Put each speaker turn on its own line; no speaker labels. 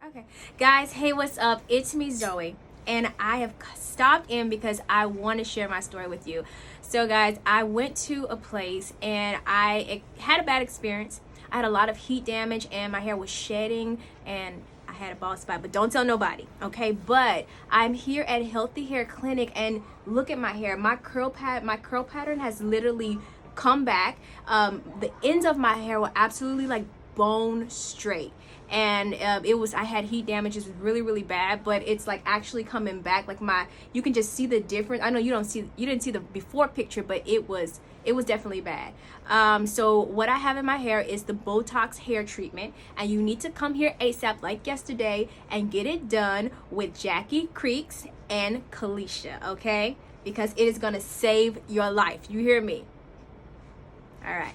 Okay, guys, hey, what's up? It's me, Zoe, and I have stopped in because I want to share my story with you. So, guys, I went to a place and I had a bad experience. I had a lot of heat damage, and my hair was shedding, and I had a bald spot, but don't tell nobody, okay? But I'm here at Healthy Haie Clinic, and look at my hair. My curl pattern has literally come back. The ends of my hair were absolutely like bone straight, and I had heat damage. It was really bad, but it's like actually coming back. Like you can just see the difference. I know you didn't see the before picture, but it was definitely bad. So what I have in my hair is the Botox hair treatment, and you need to come here ASAP like yesterday and get it done with Jackie Creeks and Kalecia, okay? Because it is gonna save your life. You hear me? All right.